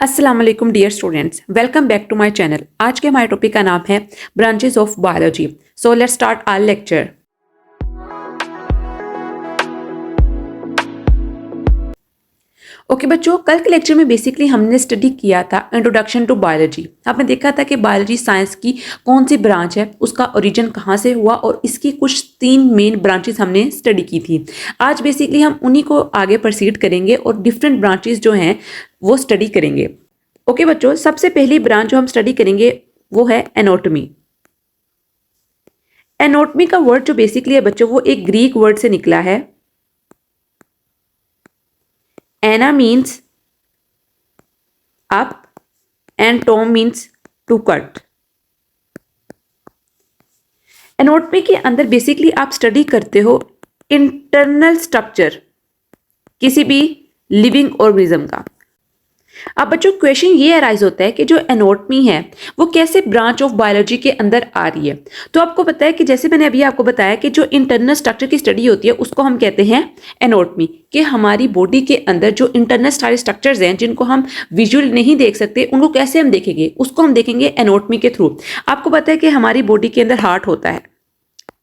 अस्सलाम वालेकुम dear students, welcome back to my channel. आज के हमारे टॉपिक का नाम है branches of biology. So let's start our lecture. Okay बच्चों, कल के लेक्चर में बेसिकली हमने स्टडी किया था इंट्रोडक्शन टू बायोलॉजी। आपने देखा था कि बायोलॉजी साइंस की कौन सी ब्रांच है, उसका ओरिजिन कहाँ से हुआ और इसकी कुछ 3 मेन ब्रांचेस हमने स्टडी की थी। आज बेसिकली हम उन्हीं को आगे प्रोसीड करेंगे और डिफरेंट ब्रांचेस जो हैं वो स्टडी करेंगे। ओके बच्चों, सबसे पहली ब्रांच जो हम स्टडी करेंगे वो है एनाटॉमी। एनाटॉमी का वर्ड जो बेसिकली है बच्चों वो एक ग्रीक वर्ड से निकला है। Ana means up and tom means to cut. Anatomy के अंदर बेसिकली आप स्टडी करते हो इंटरनल स्ट्रक्चर किसी भी लिविंग ऑर्गेनिज्म का। अब बच्चों क्वेश्चन ये अराइज होता है कि जो एनाटॉमी है वो कैसे ब्रांच ऑफ बायोलॉजी के अंदर आ रही है। तो आपको पता है कि जैसे मैंने अभी आपको बताया कि जो इंटरनल स्ट्रक्चर की स्टडी होती है उसको हम कहते हैं एनाटॉमी। कि हमारी बॉडी के अंदर जो इंटरनल सारे स्ट्रक्चर्स हैं जिनको हम विजुअल नहीं देख सकते उनको कैसे हम देखेंगे, उसको हम देखेंगे एनाटॉमी के थ्रू। आपको पता है कि हमारी बॉडी के अंदर हार्ट होता है,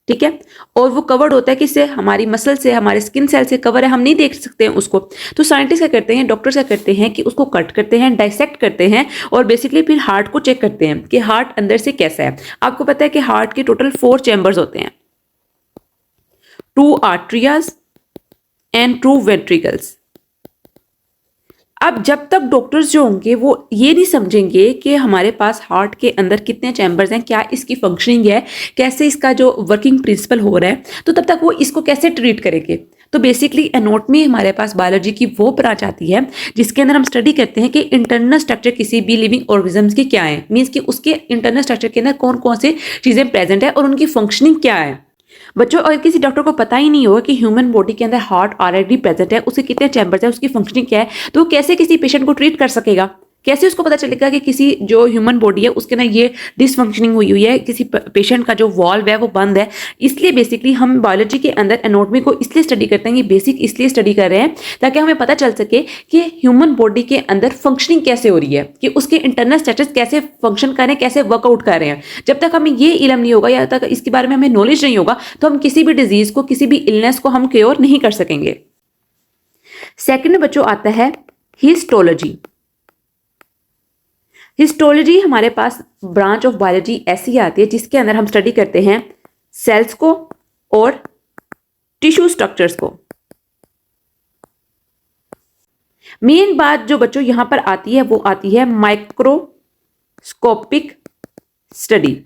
ठीक है, और वो कवर्ड होता है किससे, हमारी मसल से, हमारे स्किन सेल से कवर है, हम नहीं देख सकते हैं उसको। तो साइंटिस्ट क्या करते हैं, डॉक्टर्स क्या करते हैं कि उसको कट करते हैं, डाइसेक्ट करते हैं और बेसिकली फिर हार्ट को चेक करते हैं कि हार्ट अंदर से कैसा है। आपको पता है कि हार्ट के टोटल 4 चैम्बर्स होते हैं, 2 आर्टरियाज एंड 2 वेंट्रिकल्स। अब जब तक डॉक्टर्स जो होंगे वो ये नहीं समझेंगे कि हमारे पास हार्ट के अंदर कितने चैम्बर्स हैं, क्या इसकी फंक्शनिंग है, कैसे इसका जो वर्किंग प्रिंसिपल हो रहा है, तो तब तक वो इसको कैसे ट्रीट करेंगे। तो बेसिकली एनाटॉमी हमारे पास बायोलॉजी की वो ब्रांच आती है जिसके अंदर हम स्टडी करते हैं कि इंटरनल स्ट्रक्चर किसी भी लिविंग ऑर्गेनिज्म की क्या है, मीन्स कि उसके इंटरनल स्ट्रक्चर के अंदर कौन कौन से चीज़ें प्रेजेंट है और उनकी फंक्शनिंग क्या है। बच्चों अगर किसी डॉक्टर को पता ही नहीं होगा कि ह्यूमन बॉडी के अंदर हार्ट ऑलरेडी प्रेजेंट है, उसके कितने चैम्बर्स है, उसकी फंक्शनिंग क्या है, तो वो कैसे किसी पेशेंट को ट्रीट कर सकेगा। कैसे उसको पता चलेगा कि किसी जो ह्यूमन बॉडी है उसके अंदर ये डिसफंक्शनिंग हुई है, किसी पेशेंट का जो वॉल्व है वो बंद है। इसलिए बेसिकली हम बायोलॉजी के अंदर एनाटॉमी को इसलिए स्टडी करते हैं, ये बेसिक इसलिए स्टडी कर रहे हैं ताकि हमें पता चल सके कि ह्यूमन बॉडी के अंदर फंक्शनिंग कैसे हो रही है, कि उसके इंटरनल स्ट्रक्चर्स कैसे फंक्शन कर रहे हैं, कैसे वर्कआउट कर रहे हैं। जब तक हमें ये इल्म नहीं होगा या तक इसके बारे में हमें नॉलेज नहीं होगा तो हम किसी भी डिजीज को, किसी भी इलनेस को हम क्योर नहीं कर सकेंगे। सेकंड बच्चों आता है हिस्टोलॉजी। हिस्टोलॉजी हमारे पास ब्रांच ऑफ बायोलॉजी ऐसी आती है जिसके अंदर हम स्टडी करते हैं सेल्स को और टिश्यू स्ट्रक्चर्स को। मेन बात जो बच्चों यहां पर आती है वो आती है माइक्रोस्कोपिक स्टडी।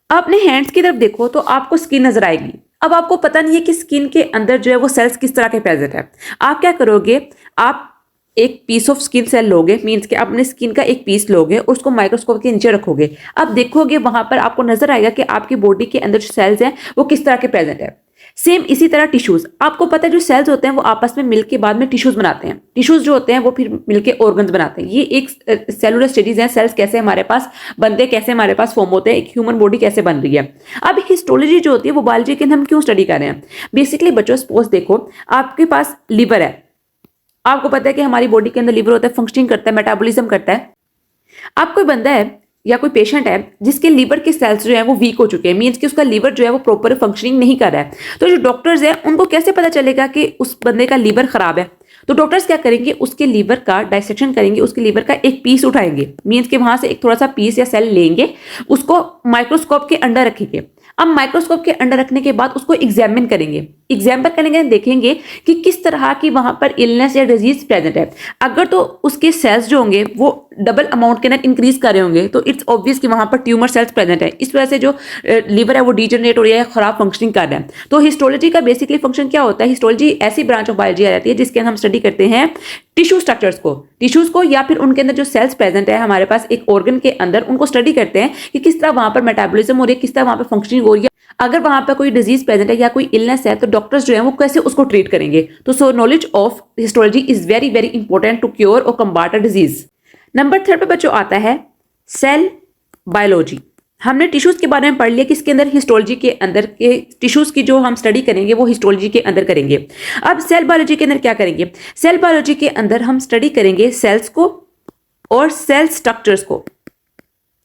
अपने हैंड्स की तरफ देखो तो आपको स्किन नजर आएगी। अब आपको पता नहीं है कि स्किन के अंदर जो है वो सेल्स किस तरह के प्रेजेंट है। आप क्या करोगे, आप एक पीस ऑफ स्किन सेल लोगे, मीन्स कि अपने स्किन का एक पीस लोगे और उसको माइक्रोस्कोप के नीचे रखोगे। अब देखोगे वहां पर आपको नजर आएगा कि आपकी बॉडी के अंदर जो सेल्स हैं वो किस तरह के प्रेजेंट है। सेम इसी तरह टिश्यूज, आपको पता है जो सेल्स होते हैं वो आपस में मिलके बाद में टिश्यूज बनाते हैं। टिश्यूज जो होते हैं वो फिर मिलके ऑर्गन्स बनाते हैं। ये एक सेलुलर स्टडीज है, सेल्स कैसे हमारे पास बनते हैं, कैसे हमारे पास फॉर्म होते हैं, एक ह्यूमन बॉडी कैसे बन रही है। अब हिस्टोलॉजी जो होती है वो बायोलॉजी के अंदर हम क्यों स्टडी कर रहे हैं। बेसिकली बच्चों सपोज देखो आपके पास लीवर है, आपको पता है कि हमारी बॉडी के अंदर लीवर होता है, फंक्शनिंग करता है, मेटाबॉलिज्म करता है। आप कोई बंदा है या कोई पेशेंट है जिसके लीवर के सेल्स जो है वो वीक हो चुके हैं, मीन्स कि उसका लीवर जो है वो प्रॉपर फंक्शनिंग नहीं कर रहा है। तो जो डॉक्टर्स हैं उनको कैसे पता चलेगा कि उस बंदे का लीवर खराब है। तो डॉक्टर्स क्या करेंगे, उसके लीवर का डाइसेक्शन करेंगे, उसके लीवर का एक पीस उठाएंगे, मीन्स कि वहां से एक थोड़ा सा पीस या सेल लेंगे, उसको माइक्रोस्कोप के अंडर रखेंगे। अब माइक्रोस्कोप के अंडर रखने के बाद उसको एग्जामिन करेंगे, एग्जाम्पल करेंगे, देखेंगे कि किस तरह की वहां पर इलनेस या डिजीज प्रेजेंट है। अगर तो उसके सेल्स जो होंगे वो डबल अमाउंट के अंदर इंक्रीज कर रहे होंगे तो इट्स ऑब्वियस कि वहां पर ट्यूमर सेल्स प्रेजेंट है, इस वजह से जो लीवर है वो डिजनरेट हो रहा है, खराब फंक्शनिंग कर रहा है। तो हिस्टोलॉजी का बेसिकली फंक्शन क्या होता है, हिस्टोलॉजी ऐसी ब्रांच ऑफ बायोलॉजी आ जाती है जिसके अंदर हम स्टडी करते हैं टिश्यू स्ट्रक्चर्स को, टिश्यूज को, या फिर उनके अंदर जो सेल्स प्रेजेंट है हमारे पास एक ऑर्गन के अंदर, उनको स्टडी करते हैं कि किस तरह वहां पर मेटाबॉलिज्म हो रही है, किस तरह वहां पर फंक्शनिंग हो रही है। अगर वहां पर कोई डिजीज प्रेजेंट है या कोई इलनेस है तो डॉक्टर्स जो है वो कैसे उसको ट्रीट करेंगे। तो so knowledge of histology is very very important to cure और कम्बाट अ डिजीज। नंबर 3 पे बच्चों आता है सेल बायोलॉजी। हमने टिश्यूज के बारे में पढ़ लिया कि इसके अंदर हिस्टोलॉजी के अंदर के टिश्यूज की जो हम स्टडी करेंगे वो हिस्टोलॉजी के अंदर करेंगे। अब सेल बायोलॉजी के अंदर क्या करेंगे, सेल बायोलॉजी के अंदर हम स्टडी करेंगे सेल्स को और सेल स्ट्रक्चर्स को।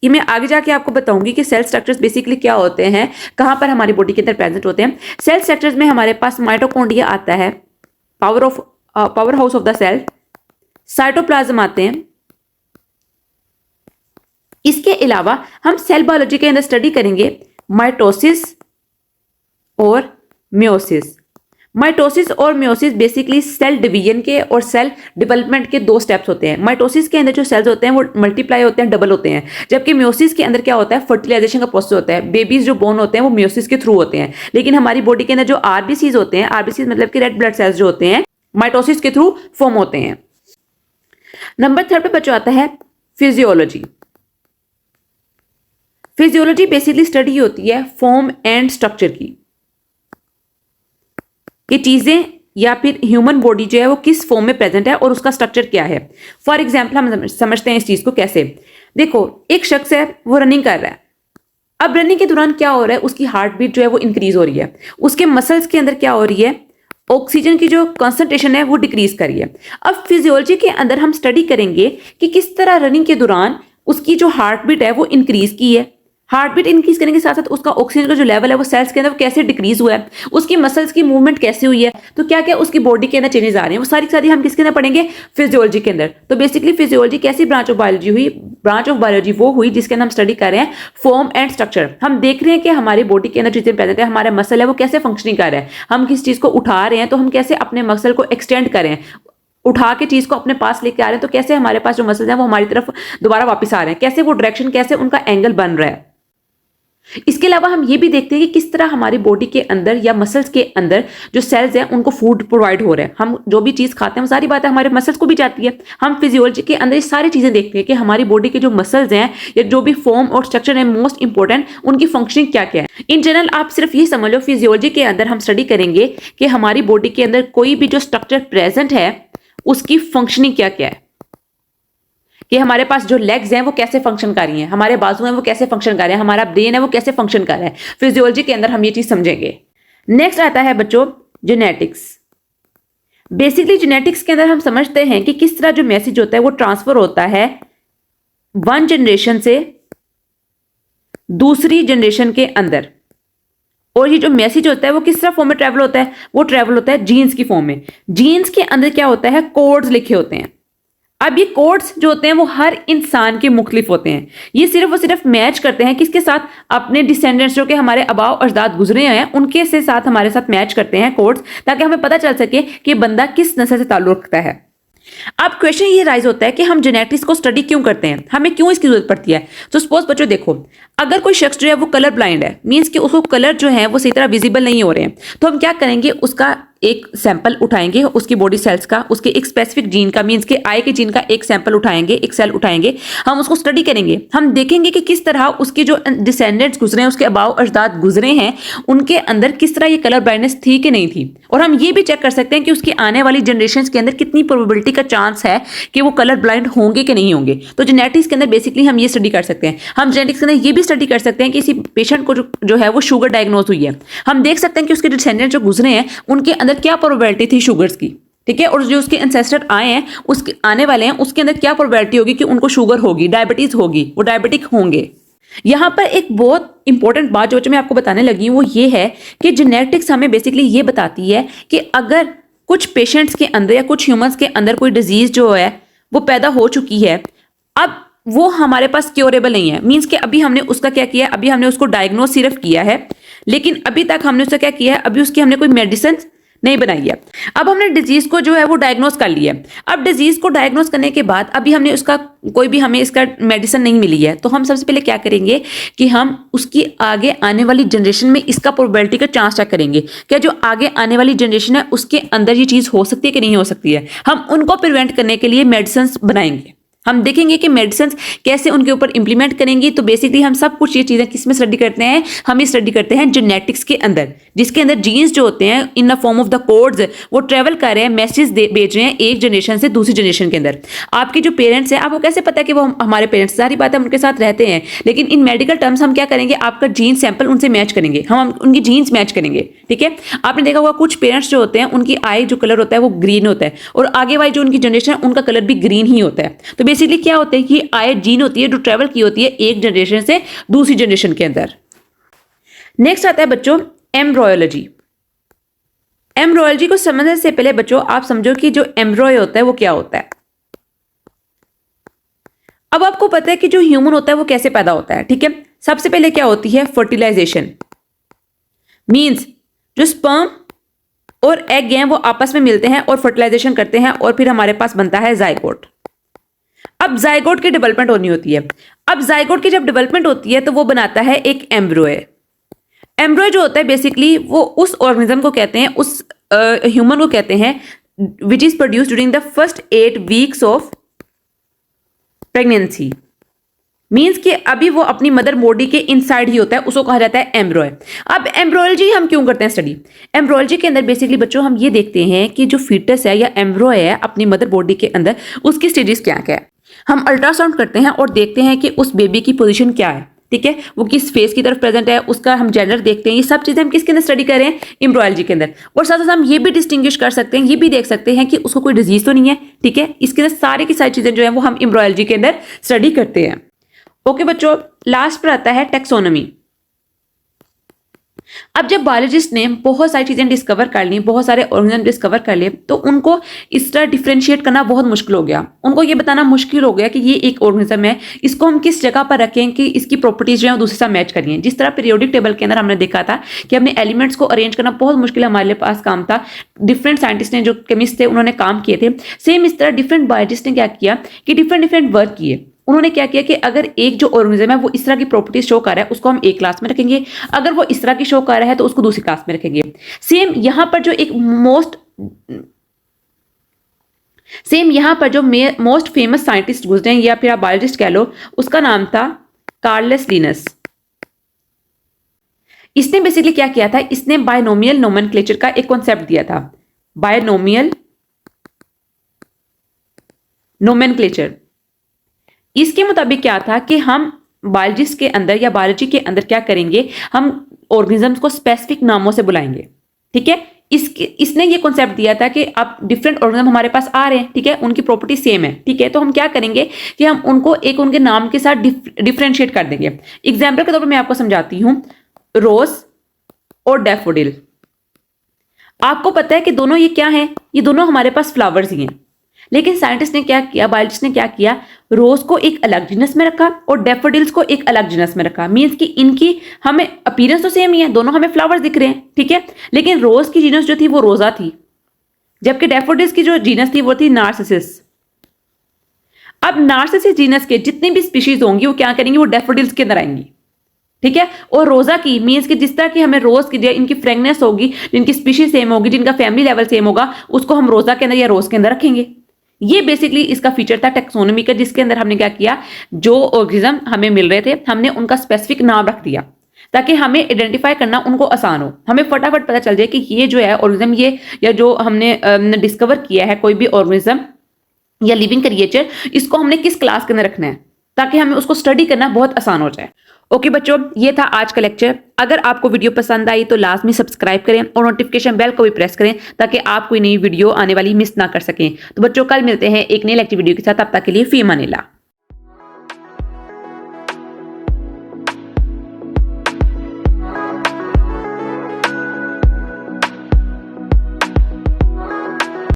ये मैं आगे जाके आपको बताऊंगी कि सेल स्ट्रक्चर्स बेसिकली क्या होते हैं, कहां पर हमारी बॉडी के अंदर प्रेजेंट होते हैं। सेल स्ट्रक्चर्स में हमारे पास माइटोकॉन्ड्रिया आता है, powerhouse of the cell, cytoplasm आते हैं। इसके अलावा हम सेल बायोलॉजी के अंदर स्टडी करेंगे माइटोसिस और मियोसिस। माइटोसिस और मियोसिस बेसिकली सेल डिवीजन के और सेल डेवलपमेंट के दो स्टेप्स होते हैं। माइटोसिस के अंदर जो सेल्स होते हैं वो मल्टीप्लाई होते हैं, डबल होते हैं, जबकि मियोसिस के अंदर क्या होता है, फर्टिलाइजेशन का प्रोसेस होता है। बेबीज जो बोर्न होते हैं वो मियोसिस के थ्रू होते हैं, लेकिन हमारी बॉडी के अंदर जो आरबीसीज होते हैं, आरबीसीज मतलब कि रेड ब्लड सेल्स जो होते हैं, माइटोसिस के थ्रू फॉर्म होते हैं। नंबर 3 पे बच्चों आता है फिजियोलॉजी। फिजियोलॉजी बेसिकली स्टडी होती है फॉर्म एंड स्ट्रक्चर की, कि चीजें या फिर ह्यूमन बॉडी जो है वो किस फॉर्म में प्रेजेंट है और उसका स्ट्रक्चर क्या है। फॉर एग्जाम्पल हम समझते हैं इस चीज को कैसे। देखो, एक शख्स है वो रनिंग कर रहा है। अब रनिंग के दौरान क्या हो रहा है, उसकी हार्ट बीट जो है वो इंक्रीज हो रही है, उसके मसल्स के अंदर क्या हो रही है, ऑक्सीजन की जो कंसंट्रेशन है वो डिक्रीज कर रही है। अब फिजियोलॉजी के अंदर हम स्टडी करेंगे कि किस तरह रनिंग के दौरान उसकी जो हार्ट बीट है वो इंक्रीज की है। हार्ट बीट इंक्रीज करने के साथ साथ उसका ऑक्सीजन का जो लेवल है वो सेल्स के अंदर कैसे डिक्रीज हुआ है, उसकी मसल्स की मूवमेंट कैसे हुई है, तो क्या क्या उसकी बॉडी के अंदर चेंजेस आ रहे हैं, वो सारी हम किसके अंदर पढ़ेंगे, फिजियोलॉजी के अंदर। तो बेसिकली फिजियोलॉजी कैसी ब्रांच ऑफ बायोलॉजी हुई, ब्रांच ऑफ बायोलॉजी वो हुई जिसके अंदर हम स्टडी कर रहे हैं फॉर्म एंड स्ट्रक्चर। हम देख रहे हैं कि हमारी बॉडी के अंदर चीजें प्रेजेंट है, हमारा मसल है वो कैसे फंक्शनिंग कर रहा है, हम किस चीज को उठा रहे हैं तो हम कैसे अपने मसल को एक्सटेंड करें, उठा के चीज को अपने पास लेके आ रहे हैं तो कैसे हमारे पास जो मसल्स हैं वो हमारी तरफ दोबारा वापस आ रहे हैं, कैसे वो डायरेक्शन, कैसे उनका एंगल बन रहा है। इसके अलावा हम ये भी देखते हैं कि किस तरह हमारी बॉडी के अंदर या मसल्स के अंदर जो सेल्स हैं उनको फूड प्रोवाइड हो रहा है। हम जो भी चीज खाते हैं वो सारी बातें हमारे मसल्स को भी जाती है। हम फिजियोलॉजी के अंदर ये सारी चीजें देखते हैं कि हमारी बॉडी के जो मसल्स हैं या जो भी फॉर्म और स्ट्रक्चर है मोस्ट इंपॉर्टेंट, उनकी फंक्शनिंग क्या क्या है। इन जनरल आप सिर्फ ये समझ लो, फिजियोलॉजी के अंदर हम स्टडी करेंगे कि हमारी बॉडी के अंदर कोई भी जो स्ट्रक्चर प्रेजेंट है उसकी फंक्शनिंग क्या क्या है, कि हमारे पास जो लेग्स हैं वो कैसे फंक्शन कर रही हैं, हमारे बाजू हैं वो कैसे फंक्शन कर रहे हैं, हमारा ब्रेन है वो कैसे फंक्शन कर रहा है। फिजियोलॉजी के अंदर हम ये चीज समझेंगे। नेक्स्ट आता है बच्चों जेनेटिक्स। बेसिकली जेनेटिक्स के अंदर हम समझते हैं कि किस तरह जो मैसेज होता है वो ट्रांसफर होता है वन जनरेशन से दूसरी जनरेशन के अंदर, और ये जो मैसेज होता है वो किस तरह फॉर्म में ट्रेवल होता है, वो ट्रेवल होता है जीन्स की फॉर्म में। जीन्स के अंदर क्या होता है, कोड्स लिखे होते हैं। अब ये कोड्स जो होते हैं वो हर इंसान के मुख्तलिफ होते हैं, ये सिर्फ और सिर्फ मैच करते हैं किसके साथ, अपने डिसेंडेंट्स जो कि हमारे आबाओ अजदाद गुजरे हैं उनके से साथ हमारे साथ मैच करते हैं कोड्स, ताकि हमें पता चल सके कि बंदा किस नस्ल से ताल्लुक रखता है। अब क्वेश्चन ये राइज होता है कि हम जेनेटिक्स को स्टडी क्यों करते हैं, हमें क्यों इसकी जरूरत पड़ती है। तो सपोज बच्चों देखो, अगर कोई शख्स जो है वो कलर ब्लाइंड है, मींस कि उसको कलर जो है वो सही तरह विजिबल नहीं हो रहे हैं, तो हम क्या करेंगे, उसका एक सैंपल उठाएंगे उसकी बॉडी सेल्स का, उसके एक स्पेसिफिक जीन का, मींस के आई के जीन का एक सैंपल उठाएंगे, एक सेल उठाएंगे, हम उसको स्टडी करेंगे। हम देखेंगे कि किस तरह उसके जो डिसेंडेंट्स गुजरे हैं, उसके आबाओ अजदाद गुजरे हैं, उनके अंदर किस तरह ये कलर ब्लाइंडनेस थी कि नहीं थी। और हम ये भी चेक कर सकते हैं कि उसकी आने वाली जनरेशन के अंदर कितनी प्रोबेबिलिटी का चांस है कि वो कलर ब्लाइंड होंगे कि नहीं होंगे। तो जेनेटिक्स के अंदर बेसिकली हम ये स्टडी कर सकते हैं। हम जेनेटिक्स के अंदर ये भी स्टडी कर सकते हैं कि किसी पेशेंट को जो है वो शुगर डायग्नोज हुई है, हम देख सकते हैं कि उसके डिसेंडेंट जो गुजरे हैं उनके अंदर क्या प्रोबेबिलिटी थी शुगर्स की, ठीक है, और जो उसके एंसेस्टर आए हैं, उसके आने वाले हैं, उसके अंदर क्या प्रोबेबिलिटी होगी कि उनको शुगर होगी, डायबिटीज होगी, वो डायबिटिक होंगे। यहां पर एक बहुत इंपॉर्टेंट बात जो मैं आपको बताने लगी हूं वो ये है कि जेनेटिक्स हमें बेसिकली ये बताती है कि अगर कुछ पेशेंट्स के अंदर या कुछ ह्यूमंस के अंदर कोई डिजीज जो है वो पैदा हो चुकी है, अब वो हमारे पास क्योरेबल नहीं है, मींस कि अभी हमने उसका क्या किया है, अभी हमने उसको डायग्नोज सिर्फ किया है, लेकिन अभी तक हमने उसका क्या किया है, अभी उसकी हमने कोई मेडिसिन नहीं बनाई है। अब हमने डिजीज को जो है वो डायग्नोज कर लिया है। अब डिजीज को डायग्नोज करने के बाद अभी हमने उसका कोई भी हमें इसका मेडिसिन नहीं मिली है, तो हम सबसे पहले क्या करेंगे कि हम उसकी आगे आने वाली जनरेशन में इसका प्रोबेबिलिटी का चांस चेक करेंगे, क्या जो आगे आने वाली जनरेशन है उसके अंदर ये चीज हो सकती है कि नहीं हो सकती है। हम उनको प्रिवेंट करने के लिए मेडिसिन बनाएंगे, हम देखेंगे कि मेडिसिन कैसे उनके ऊपर इंप्लीमेंट करेंगी। तो बेसिकली हम सब कुछ ये चीजें किस में स्टडी करते हैं, हम ये स्टडी करते हैं जेनेटिक्स के अंदर, जिसके अंदर जीन्स जो होते हैं in the form of the codes वो ट्रेवल कर रहे हैं, मैसेज भेज रहे हैं एक जनरेशन से दूसरी जनरेशन के अंदर। आपके जो पेरेंट्स हैं, आपको कैसे पता है कि वो हमारे पेरेंट्स, सारी बात हम उनके साथ रहते हैं, लेकिन इन मेडिकल टर्म्स हम क्या करेंगे, आपका जीन सैंपल उनसे मैच करेंगे, हम उनकी जीन्स मैच करेंगे, ठीक है। आपने देखा होगा कुछ पेरेंट्स जो होते हैं उनकी आई जो कलर होता है वो ग्रीन होता है और आगे वाली जो उनकी जनरेशन है उनका कलर भी ग्रीन ही होता है। तो बेसिकली क्या होता है कि आई जीन होती है जो ट्रेवल की होती है एक जनरेशन से दूसरी जनरेशन के अंदर। नेक्स्ट आता है बच्चों एम्ब्रॉयलॉजी। एम्ब्रॉयलॉजी को समझने से पहले बच्चों आप समझो कि जो एम्ब्रॉय होता है वो क्या होता है। अब आपको पता है कि जो ह्यूमन होता है वो कैसे पैदा होता है, ठीक है। सबसे पहले क्या होती है फर्टिलाइजेशन, मींस जो स्पर्म और एग हैं वो आपस में मिलते हैं और फर्टिलाइजेशन करते हैं और फिर हमारे पास बनता है जाइगोट। अब जाइगोट की डेवलपमेंट होनी होती है। अब जाइगोट की जब डेवलपमेंट होती है तो वो बनाता है एक एम्ब्रॉय। एम्ब्रॉय जो होता है बेसिकली वो उस ऑर्गेनिज्म को कहते हैं, उस ह्यूमन को कहते हैं which is produce during the first 8 weeks of pregnancy. Means कि अभी वो अपनी मदर बॉडी के इनसाइड ही होता है, उसको कहा जाता है एम्ब्रॉय। अब एम्ब्रॉयलॉजी हम क्यों करते हैं स्टडी? एम्ब्रॉयलॉजी के अंदर बेसिकली बच्चों हम ये देखते हैं कि जो फीटस है या एम्ब्रॉय है अपनी मदर बॉडी के अंदर उसकी स्टेजेस क्या क्या है। हम अल्ट्रासाउंड करते हैं और देखते हैं कि उस बेबी की पोजीशन क्या है, ठीक है, वो किस फेस की तरफ प्रेजेंट है, उसका हम जेंडर देखते हैं। ये सब चीजें हम किसके अंदर स्टडी कर रहे हैं? एम्ब्रॉयलॉजी के अंदर। और साथ साथ हम ये भी डिस्टिंग्विश कर सकते हैं, ये भी देख सकते हैं कि उसको कोई डिजीज तो नहीं है, ठीक है। इसके अंदर सारी की सारी चीजें जो है वो हम एम्ब्रॉयलॉजी के अंदर स्टडी करते हैं। ओके बच्चों, लास्ट पर आता है टेक्सोनोमी। अब जब बायोलॉजिस्ट ने बहुत सारी चीजें डिस्कवर कर ली, बहुत सारे ऑर्गेनिज्म डिस्कवर कर लिए, तो उनको इस तरह डिफ्रेंशिएट करना बहुत मुश्किल हो गया। उनको ये बताना मुश्किल हो गया कि ये एक ऑर्गेनिज्म है, इसको हम किस जगह पर रखें कि इसकी प्रॉपर्टीज जो है दूसरे साथ मैच करिए। जिस तरह पीरियोडिक टेबल के अंदर हमने देखा था कि अपने एलिमेंट्स को अरेंज करना बहुत मुश्किल हमारे पास काम था, डिफरेंट साइंटिस्ट ने जो केमिस्ट थे उन्होंने काम किए थे। सेम इस तरह डिफरेंट बायोलॉजिस्ट ने क्या किया कि डिफरेंट वर्क किए। उन्होंने क्या किया कि अगर एक जो ऑर्गेनिज्म है वो इस तरह की प्रॉपर्टीज शो कर रहा है उसको हम एक क्लास में रखेंगे, अगर वो इस तरह की शो कर रहा है तो उसको दूसरी क्लास में रखेंगे। सेम यहां पर जो मोस्ट फेमस साइंटिस्ट गुजरे या फिर आप बायोलॉजिस्ट कह लो, उसका नाम था कार्लस लिनस। इसने बेसिकली क्या किया था, इसने बायनोमियल नोमेनक्लेचर का एक कॉन्सेप्ट दिया था। बायनोमियल नोमेनक्लेचर, इसके मुताबिक क्या था कि हम बायोलॉजिस्ट के अंदर या बायोलॉजी के अंदर क्या करेंगे, हम ऑर्गेनिजम्स को स्पेसिफिक नामों से बुलाएंगे, ठीक है। इसने ये कॉन्सेप्ट दिया था कि अब डिफरेंट ऑर्गेनिज्म हमारे पास आ रहे हैं, ठीक है, उनकी प्रॉपर्टी सेम है, ठीक है, तो हम क्या करेंगे कि हम उनको एक उनके नाम के साथ डिफरेंशिएट कर देंगे। एग्जाम्पल के तौर पर मैं आपको समझाती हूं, रोज और डैफोडिल। आपको पता है कि दोनों ये क्या है, ये दोनों हमारे पास फ्लावर्स ही हैं। लेकिन साइंटिस्ट ने क्या किया, बायोलॉजिस्ट ने क्या किया, रोज को एक अलग जीनस में रखा और डैफोडिल्स को एक अलग जीनस में रखा। मींस कि इनकी हमें अपीयरेंस तो सेम ही है, दोनों हमें फ्लावर्स दिख रहे हैं, ठीक है, लेकिन रोज की जीनस जो थी वो रोजा थी, जबकि डैफोडिल्स की जो जीनस थी वो थी नार्सिसिस। अब नार्सिसिस जीनस के जितनी भी स्पीशीज होंगी वो क्या करेंगी, वो डैफोडिल्स के अंदर आएंगी, ठीक है। और रोजा की मींस कि जिस तरह की हमें रोज की इनकी फ्रेगनेंस होगी, जिनकी स्पीशीज सेम होगी, जिनका फैमिली लेवल सेम होगा, उसको हम रोजा के अंदर या रोज के अंदर रखेंगे। ये बेसिकली इसका फीचर था टेक्सोनोमी का, जिसके अंदर हमने क्या किया, जो ऑर्गेनिज्म हमें मिल रहे थे हमने उनका स्पेसिफिक नाम रख दिया ताकि हमें आइडेंटिफाई करना उनको आसान हो, हमें फटाफट पता चल जाए कि ये जो है ऑर्गेनिज्म, ये या जो हमने डिस्कवर किया है कोई भी ऑर्गेनिज्म या लिविंग क्रिएचर, इसको हमने किस क्लास के अंदर रखना है ताकि हमें उसको स्टडी करना बहुत आसान हो जाए। ओके बच्चों, ये था आज का लेक्चर। अगर आपको वीडियो पसंद आई तो लाजमी सब्सक्राइब करें और नोटिफिकेशन बेल को भी प्रेस करें ताकि आप कोई नई वीडियो आने वाली मिस ना कर सकें। तो बच्चों कल मिलते हैं एक नई लेक्चर वीडियो के साथ, तब तक के लिए फी अमानिल्लाह।